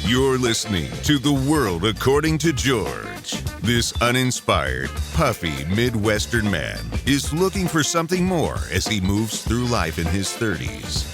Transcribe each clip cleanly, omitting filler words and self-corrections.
You're listening to The World According to George. This uninspired, puffy Midwestern man is looking for something more as he moves through life in his 30s.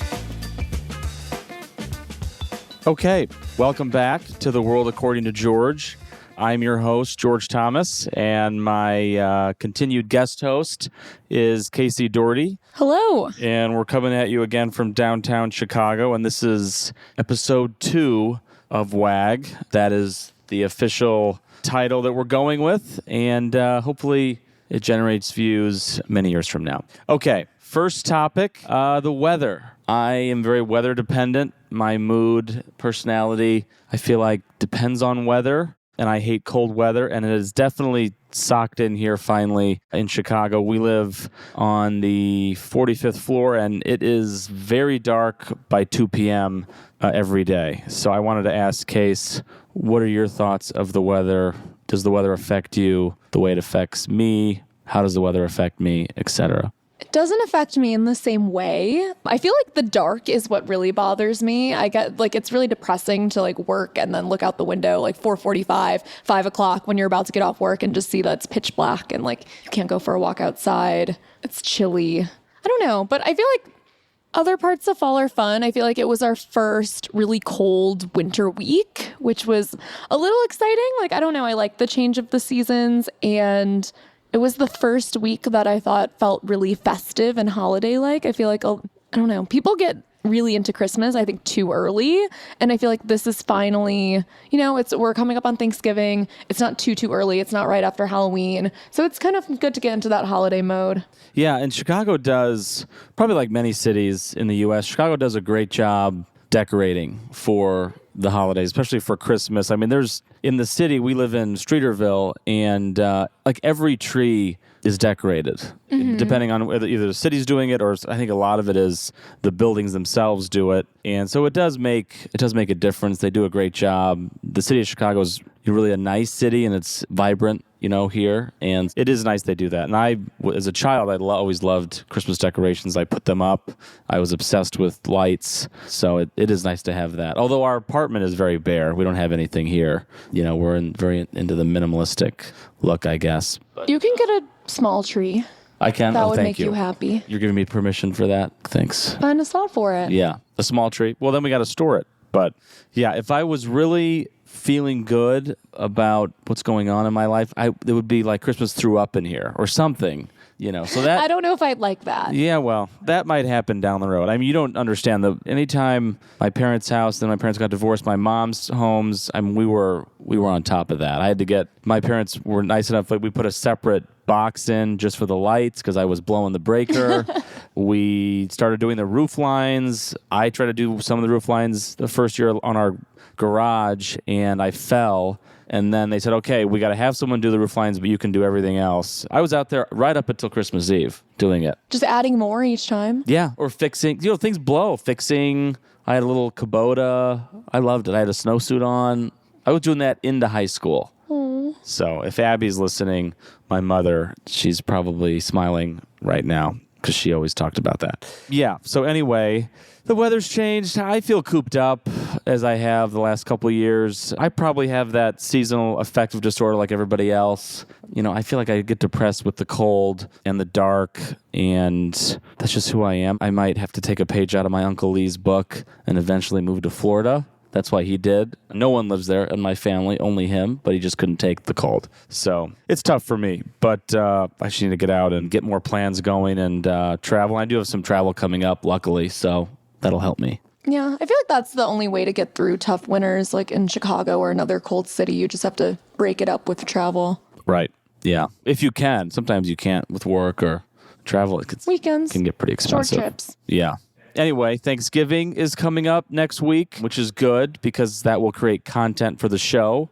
Okay, welcome back to The World According to George. I'm your host, George Thomas, and my continued guest host is Casey Doherty. Hello. And we're coming at you again from downtown Chicago, and this is episode 2 of WAG. That is the official title that we're going with, and hopefully it generates views many years from now. Okay, first topic, the weather. I am very weather dependent. My mood, personality, I feel like depends on weather. And I hate cold weather, and it has definitely socked in here finally in Chicago. We live on the 45th floor, and it is very dark by 2 p.m. Every day. So I wanted to ask Case, what are your thoughts of the weather? Does the weather affect you the way it affects me? How does the weather affect me, etc.? It doesn't affect me in the same way. I feel like the dark is what really bothers me. I get it's really depressing to work and then look out the window 4:45, 5 o'clock when you're about to get off work and just see that it's pitch black and you can't go for a walk outside. It's chilly. I don't know, but I feel like other parts of fall are fun. I feel like it was our first really cold winter week, which was a little exciting. I don't know. I like the change of the seasons, and it was the first week that I thought felt really festive and holiday-like. I feel like, I don't know, people get really into Christmas, I think, too early. And I feel like this is finally, we're coming up on Thanksgiving. It's not too early. It's not right after Halloween. So it's kind of good to get into that holiday mode. Yeah, and Chicago does, probably like many cities in the U.S., Chicago does a great job decorating for the holidays, especially for Christmas. I mean, in the city, we live in Streeterville, and every tree is decorated, depending on whether either the city's doing it or I think a lot of it is the buildings themselves do it. And so it does make a difference. They do a great job. The city of Chicago is really a nice city, and it's vibrant, here. And it is nice they do that. And I, as a child, I always loved Christmas decorations. I put them up. I was obsessed with lights. So it is nice to have that. Although our apartment is very bare. We don't have anything here. We're very into the minimalistic look, I guess. You can get a small tree. I can. That would thank make you happy. You're giving me permission for that. Thanks. Find a spot for it. Yeah, a small tree. Well, then we got to store it. But yeah, if I was really feeling good about what's going on in my life, it would be like Christmas threw up in here or something. So that I don't know if I'd like that. Yeah, well, that might happen down the road. I mean, you don't understand anytime my parents' house, then my parents got divorced, my mom's homes, we were on top of that. My parents were nice enough, we put a separate box in just for the lights because I was blowing the breaker. We started doing the roof lines. I tried to do some of the roof lines the first year on our garage, and I fell. And then they said, okay, we got to have someone do the roof lines, but you can do everything else. I was out there right up until Christmas Eve doing it. Just adding more each time? Yeah, or fixing. Things blow. Fixing. I had a little Kubota. I loved it. I had a snowsuit on. I was doing that into high school. Aww. So if Abby's listening, my mother, she's probably smiling right now because she always talked about that. Yeah, so anyway, the weather's changed. I feel cooped up as I have the last couple of years. I probably have that seasonal affective disorder like everybody else. I feel like I get depressed with the cold and the dark, and that's just who I am. I might have to take a page out of my Uncle Lee's book and eventually move to Florida. That's why he did. No one lives there in my family, only him, but he just couldn't take the cold. So it's tough for me, but I just need to get out and get more plans going and travel. I do have some travel coming up, luckily, so that'll help me. Yeah, I feel like that's the only way to get through tough winters, like in Chicago or another cold city. You just have to break it up with travel. Right, yeah. If you can. Sometimes you can't with work or travel. Weekends. It can get pretty expensive. Short trips. Yeah. Anyway, Thanksgiving is coming up next week, which is good because that will create content for the show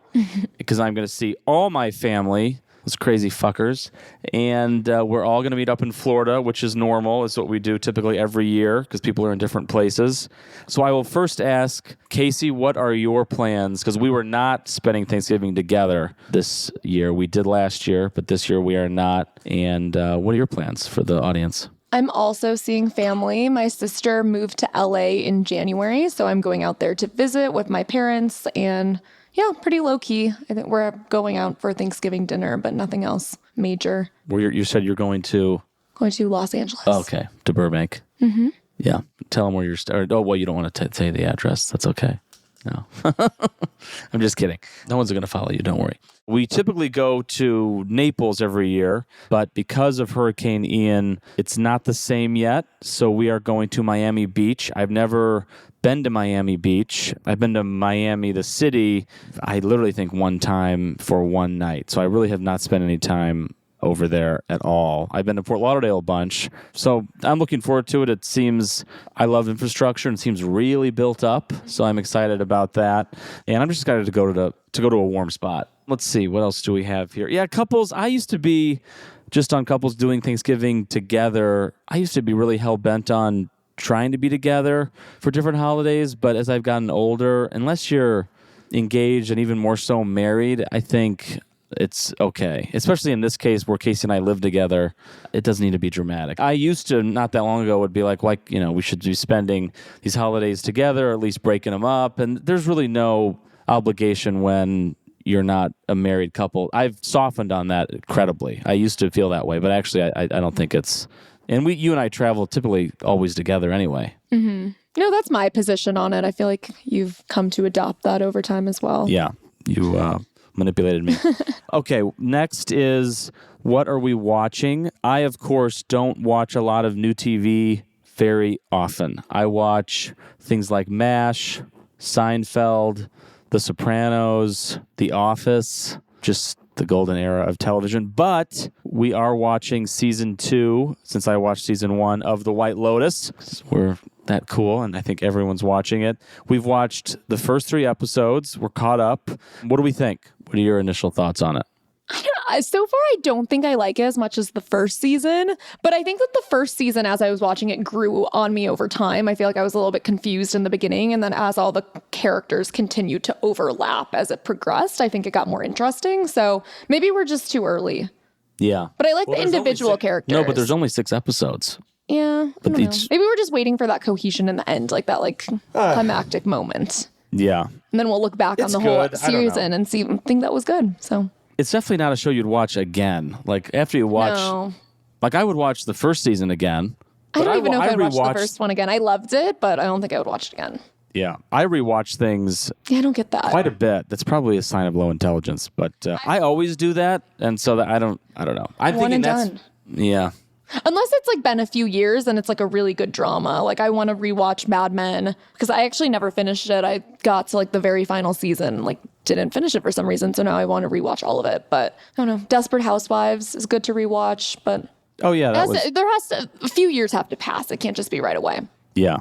because I'm going to see all my family, those crazy fuckers, and we're all going to meet up in Florida, which is normal. It's what we do typically every year because people are in different places. So I will first ask, Casey, what are your plans? Because we were not spending Thanksgiving together this year. We did last year, but this year we are not. And what are your plans for the audience? I'm also seeing family. My sister moved to LA in January, so I'm going out there to visit with my parents, and yeah, pretty low key. I think we're going out for Thanksgiving dinner, but nothing else major. Where you said you're going to? Going to Los Angeles. Oh, okay, to Burbank. Mm-hmm. Yeah, tell them where you're. You don't want to say the address. That's okay. No, I'm just kidding. No one's going to follow you. Don't worry. We typically go to Naples every year, but because of Hurricane Ian, it's not the same yet. So we are going to Miami Beach. I've never been to Miami Beach. I've been to Miami, the city, I literally think one time for one night. So I really have not spent any time over there at all. I've been to Fort Lauderdale a bunch, so I'm looking forward to it. It seems, I love infrastructure and it seems really built up, so I'm excited about that. And I'm just excited to go to a warm spot. Let's see, what else do we have here? Yeah, couples. I used to be just on couples doing Thanksgiving together. I used to be really hell-bent on trying to be together for different holidays, but as I've gotten older, unless you're engaged and even more so married, I think it's okay. Especially in this case where Casey and I live together, it doesn't need to be dramatic. I used to, not that long ago, would be like, we should be spending these holidays together, or at least breaking them up. And there's really no obligation when you're not a married couple. I've softened on that incredibly. I used to feel that way, but actually I don't think it's, and you and I travel typically always together anyway. Mm-hmm. No, that's my position on it. I feel like you've come to adopt that over time as well. Yeah, you manipulated me. Okay, next is what are we watching? I, of course, don't watch a lot of new TV very often. I watch things like MASH, Seinfeld, The Sopranos, The Office, just the golden era of television. But we are watching season 2, since I watched season 1 of The White Lotus. We're that cool, and I think everyone's watching it. We've watched the first 3 episodes. We're caught up. What do we think? What are your initial thoughts on it? So far, I don't think I like it as much as the first season, but I think that the first season, as I was watching it, grew on me over time. I feel like I was a little bit confused in the beginning, and then as all the characters continued to overlap as it progressed, I think it got more interesting. So maybe we're just too early. Yeah. But I like the individual characters. No, but there's only 6 episodes. Yeah, I don't know. Maybe we're just waiting for that cohesion in the end, like that climactic moment. Yeah. And then we'll look back on the whole season and think that was good. So it's definitely not a show you'd watch again. Like after you watch, like I would watch the first season again. I don't even know if I'd watch the first one again. I loved it, but I don't think I would watch it again. Yeah, I rewatch things. Yeah, I don't get that quite a bit. That's probably a sign of low intelligence, but I always do that, and so that I don't know. I'm thinking that's done. Yeah. Unless it's like been a few years and it's like a really good drama. Like I want to rewatch Mad Men because I actually never finished it. I got to like the very final season, like didn't finish it for some reason. So now I want to rewatch all of it. But I don't know. Desperate Housewives is good to rewatch, but oh yeah, a few years have to pass. It can't just be right away. Yeah.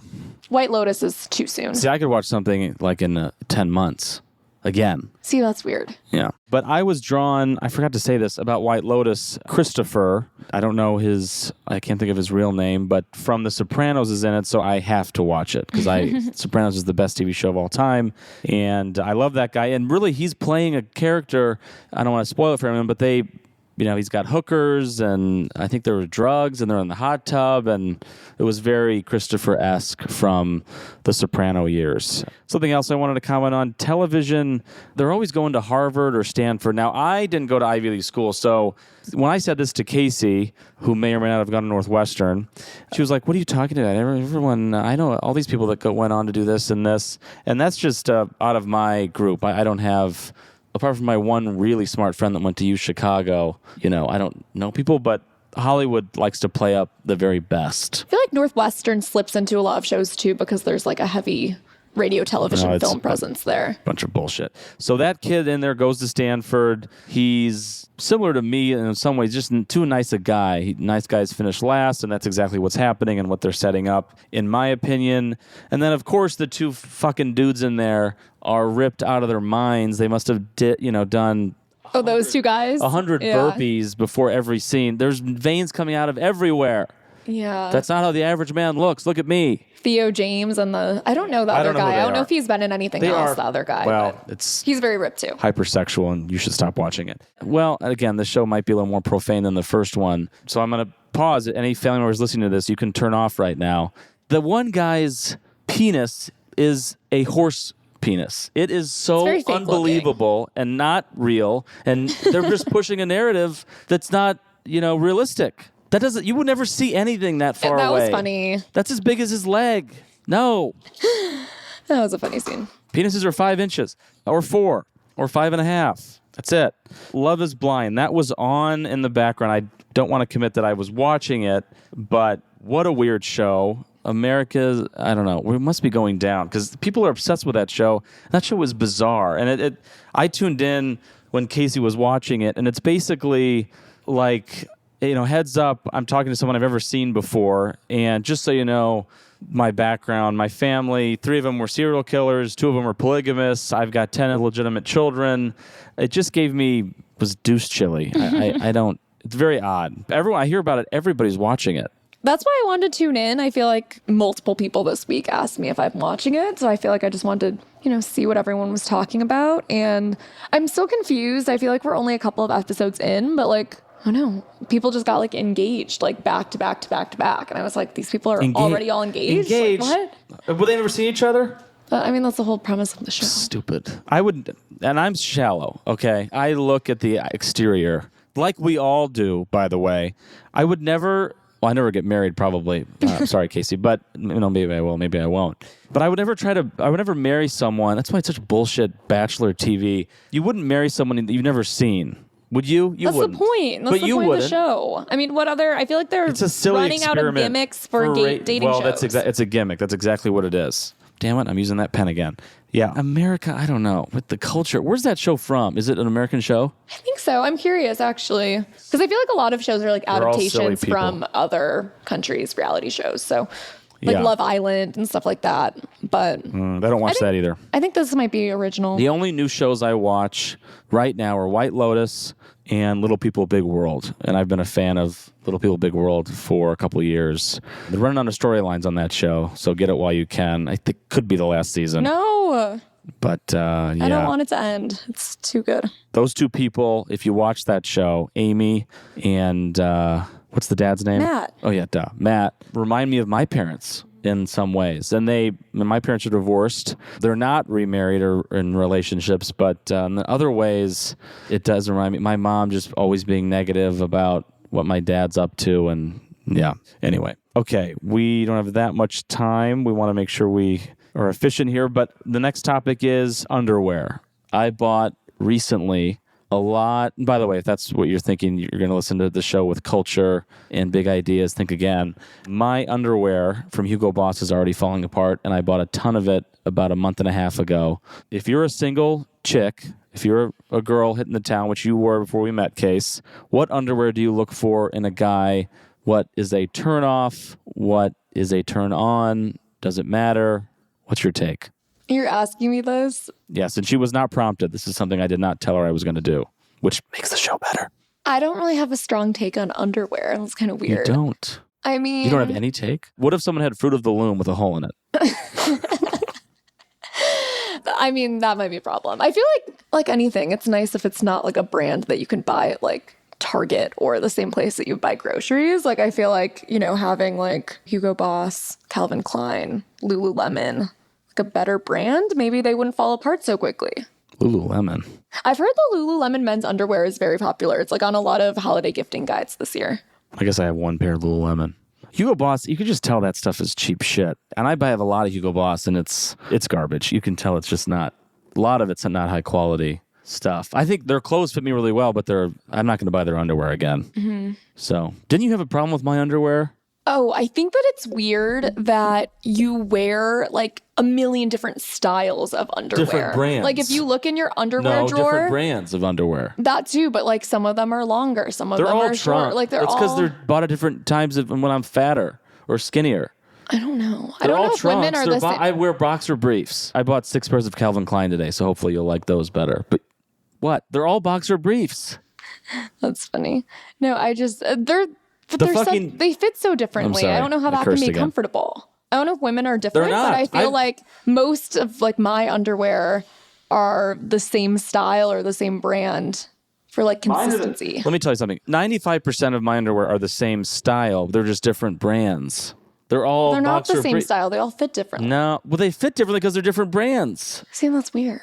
White Lotus is too soon. See, I could watch something like in 10 months. Again. See, that's weird. Yeah. But I was drawn, I forgot to say this about White Lotus. Christopher, I don't know I can't think of his real name, but from The Sopranos is in it, so I have to watch it because Sopranos is the best TV show of all time. And I love that guy. And really, he's playing a character, I don't want to spoil it for him, but he's got hookers, and I think there were drugs, and they're in the hot tub, and it was very Christopher-esque from the Soprano years. Something else I wanted to comment on, television, they're always going to Harvard or Stanford. Now, I didn't go to Ivy League school, so when I said this to Casey, who may or may not have gone to Northwestern, she was like, what are you talking about? Everyone, I know all these people that went on to do this, and that's just out of my group. I don't have... Apart from my one really smart friend that went to U Chicago, I don't know people, but Hollywood likes to play up the very best. I feel like Northwestern slips into a lot of shows too because there's like a heavy radio, television, film presence there. Bunch of bullshit. So that kid in there goes to Stanford. He's similar to me in some ways, just too nice a guy. Nice guys finish last, and that's exactly what's happening and what they're setting up, in my opinion. And then, of course, the 2 fucking dudes in there are ripped out of their minds. They must have done... Oh, those 2 guys? 100 burpees before every scene. There's veins coming out of everywhere. Yeah. That's not how the average man looks. Look at me. Theo James and I don't know the other guy. I don't know if he's been in anything else, the other guy. Well, he's very ripped too. Hypersexual, and you should stop watching it. Well, again, the show might be a little more profane than the first one, so I'm going to pause. Any family members listening to this, you can turn off right now. The one guy's penis is a horse penis. It is so unbelievable and not real, and they're just pushing a narrative that's not, realistic. That doesn't. You would never see anything that far away. That was funny. That's as big as his leg. No. That was a funny scene. Penises are 5 inches, or 4, or 5.5. That's it. Love is Blind. That was on in the background. I don't want to commit that I was watching it, but what a weird show. America, I don't know. We must be going down because people are obsessed with that show. That show was bizarre, and I tuned in when Casey was watching it, and it's basically like, heads up, I'm talking to someone I've ever seen before, and just so you know, my background, my family, 3 of them were serial killers, 2 of them were polygamists. I've got 10 illegitimate children. It just was douche chilly. I don't, it's very odd. I hear about it, everybody's watching it. That's why I wanted to tune in. I feel like multiple people this week asked me if I'm watching it. So I feel like I just wanted to, see what everyone was talking about. And I'm still confused. I feel like we're only a couple of episodes in, but I don't know. People just got engaged, back to back to back to back. And I was like, these people are already all engaged? What? Will they never see each other? That's the whole premise of the show. Stupid. And I'm shallow, okay? I look at the exterior, like we all do, by the way. I would never... Well, I never get married, probably. Sorry, Casey, but maybe I will, maybe I won't. But I would never marry someone. That's why it's such bullshit bachelor TV. You wouldn't marry someone that you've never seen. Would you? You wouldn't. That's the point. That's the point of the show. I mean, what other? I feel like they're it's a silly running out of gimmicks for dating shows. Well, it's a gimmick. That's exactly what it is. Damn it, I'm using that pen again. Yeah, America, I don't know. With the culture, where's that show from? Is it an American show? I think so. I'm curious, actually. Because I feel like a lot of shows are adaptations from other countries' reality shows. So, Love Island and stuff like that. But I don't watch that either. I think this might be original. The only new shows I watch right now are White Lotus and Little People Big World. And I've been a fan of Little People Big World for a couple of years. They're running out of storylines on that show, so get it while you can. I think it could be the last season. No. But, yeah. I don't want it to end. It's too good. Those 2 people, if you watch that show, Amy and, what's the dad's name? Matt. Oh, yeah, duh. Matt, remind me of my parents in some ways. And my parents are divorced. They're not remarried or in relationships, but in other ways, it does remind me. My mom just always being negative about what my dad's up to. And yeah, anyway. Okay, we don't have that much time. We want to make sure we are efficient here. But the next topic is underwear. I bought recently a lot. By the way, if that's what you're thinking, you're going to listen to the show with culture and big ideas, think again. My underwear from Hugo Boss is already falling apart, and I bought a ton of it about a month and a half ago. If you're a single chick, if you're a girl hitting the town, which you were before we met, Case, what underwear do you look for in a guy? What is a turn off? What is a turn on? Does it matter? What's your take? You're asking me this? Yes, and she was not prompted. This is something I did not tell her I was going to do, which makes the show better. I don't really have a strong take on underwear. It's kind of weird. You don't? I mean... You don't have any take? What if someone had Fruit of the Loom with a hole in it? I mean, that might be a problem. I feel like anything, it's nice if it's not a brand that you can buy at Target or the same place that you buy groceries. I feel like, having Hugo Boss, Calvin Klein, Lululemon, a better brand, maybe they wouldn't fall apart so quickly. Lululemon. I've heard the Lululemon men's underwear is very popular. It's on a lot of holiday gifting guides this year. I guess I have one pair of Lululemon. Hugo Boss, you can just tell that stuff is cheap shit. And I have a lot of Hugo Boss, and it's garbage. You can tell it's just not, a lot of it's not high quality stuff. I think their clothes fit me really well, but I'm not going to buy their underwear again. Mm-hmm. So, didn't you have a problem with my underwear? Oh, I think that it's weird that you wear a million different styles of underwear. Different brands. If you look in your underwear drawer. Different brands of underwear. That too, but some of them are longer, some of them are short. It's because they're bought at different times when I'm fatter or skinnier. I don't know. I don't know if women are the same. I wear boxer briefs. I bought 6 pairs of Calvin Klein today, so hopefully you'll like those better. But what? They're all boxer briefs. That's funny. No, I just they fit so differently. I don't know how that can be comfortable. I don't know if women are different, but I feel like most of my underwear are the same style or the same brand for like consistency. Let me tell you something. 95% of my underwear are the same style. They're just different brands. They're not the same style. They all fit differently. No, well, they fit differently because they're different brands. See, that's weird.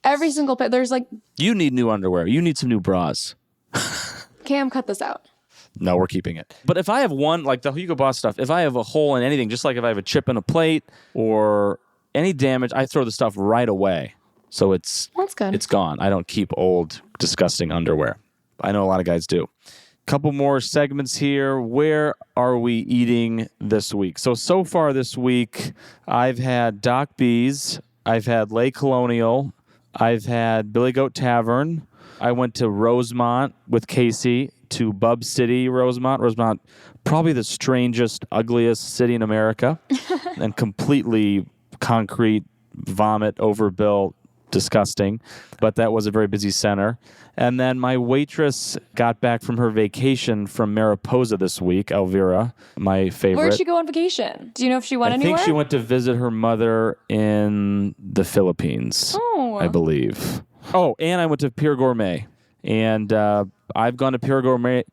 Every single pair, there's like... You need new underwear. You need some new bras. Cam, cut this out. No, we're keeping it. But if I have one, like the Hugo Boss stuff, if I have a hole in anything, just like if I have a chip in a plate or any damage, I throw the stuff right away. So that's good. It's gone. I don't keep old, disgusting underwear. I know a lot of guys do. Couple more segments here. Where are we eating this week? So far this week, I've had Doc B's. I've had Le Colonial. I've had Billy Goat Tavern. I went to Rosemont with Casey to Bub City, Rosemont. Rosemont, probably the strangest, ugliest city in America. And completely concrete, vomit, overbuilt, disgusting. But that was a very busy center. And then my waitress got back from her vacation from Mariposa this week, Elvira, my favorite. Where'd she go on vacation? Do you know if she went anywhere? I think she went to visit her mother in the Philippines, I believe. Oh, and I went to Pure Gourmet. And I've gone to Pure Gourmet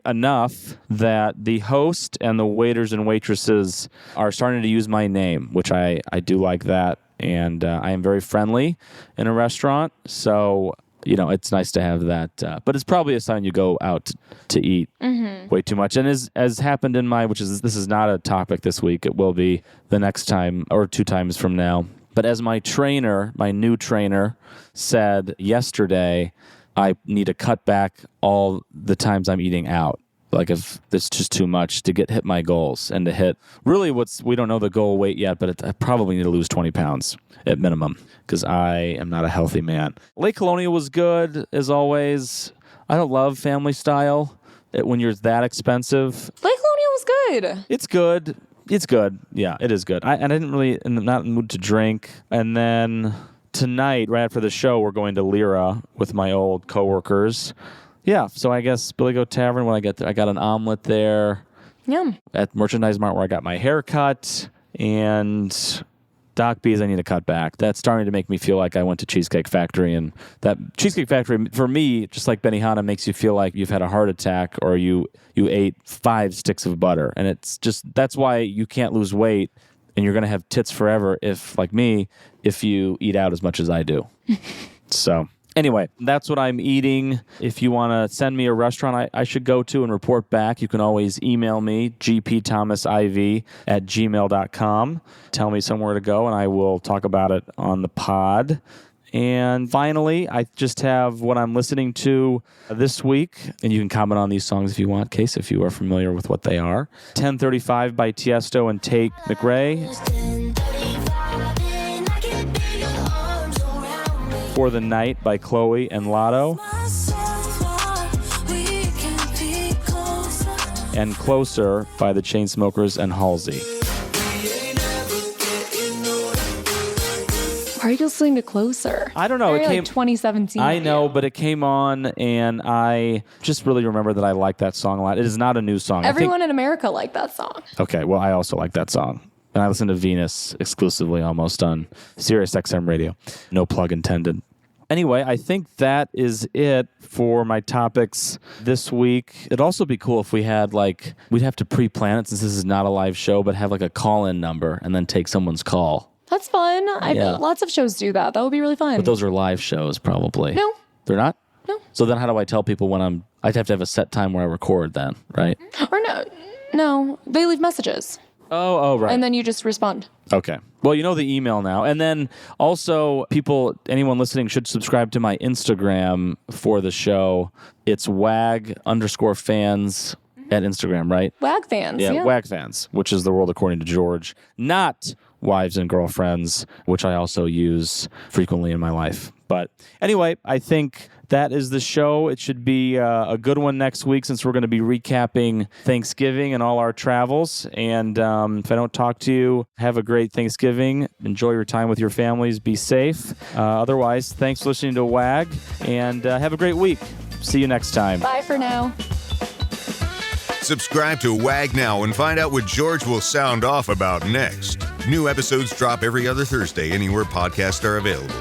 enough that the host and the waiters and waitresses are starting to use my name, which I do like that. And I am very friendly in a restaurant. So, you know, it's nice to have that. But it's probably a sign you go out to eat way too much. And as happened in this is not a topic this week. It will be the next time or 2 times from now. But as my new trainer said yesterday, I need to cut back all the times I'm eating out. Like if it's just too much to hit my goals and to hit really we don't know the goal weight yet, but I probably need to lose 20 pounds at minimum because I am not a healthy man. Lake Colonial was good as always. I don't love family style when you're that expensive. Lake Colonial was good. It's good. It's good. Yeah, it is good. I'm not in the mood to drink. And then tonight, right after the show, we're going to Lyra with my old coworkers. Yeah, so I guess Billy Goat Tavern, when I get there, I got an omelet there. Yum. At Merchandise Mart where I got my hair cut. And Doc B's I need to cut back. That's starting to make me feel like I went to Cheesecake Factory. And that Cheesecake Factory, for me, just like Benihana, makes you feel like you've had a heart attack or you ate 5 sticks of butter. And it's just, that's why you can't lose weight and you're going to have tits forever if you eat out as much as I do. So... Anyway, that's what I'm eating. If you want to send me a restaurant I should go to and report back, you can always email me, gpthomasiv@gmail.com. Tell me somewhere to go, and I will talk about it on the pod. And finally, I just have what I'm listening to this week, and you can comment on these songs if you want, Case, if you are familiar with what they are. 1035 by Tiesto and Tate McRae. For the Night by Chloe and Latto. And Closer by the Chainsmokers and Halsey. Why are you listening to Closer? I don't know. It came like 2017. I know, but it came on, and I just really remember that I like that song a lot. It is not a new song. Everyone in America liked that song. Okay, well, I also like that song. And I listen to Venus exclusively almost on Sirius XM radio. No plug intended. Anyway, I think that is it for my topics this week. It'd also be cool if we had we'd have to pre-plan it since this is not a live show, but have a call-in number and then take someone's call. That's fun. Lots of shows do that. That would be really fun. But those are live shows probably. No. They're not? No. So then how do I tell people when I'd have to have a set time where I record then, right? Or no. They leave messages. Oh, right. And then you just respond. Okay. Well, you know the email now. And then also anyone listening should subscribe to my Instagram for the show. It's WAG_fans at Instagram, right? WAG fans. Yeah, WAG fans, which is the world according to George. Not wives and girlfriends, which I also use frequently in my life. But anyway, I think that is the show. It should be a good one next week since we're going to be recapping Thanksgiving and all our travels. And if I don't talk to you, have a great Thanksgiving. Enjoy your time with your families. Be safe. Otherwise, thanks for listening to WAG, and have a great week. See you next time. Bye for now. Subscribe to WAG now and find out what George will sound off about next. New episodes drop every other Thursday anywhere podcasts are available.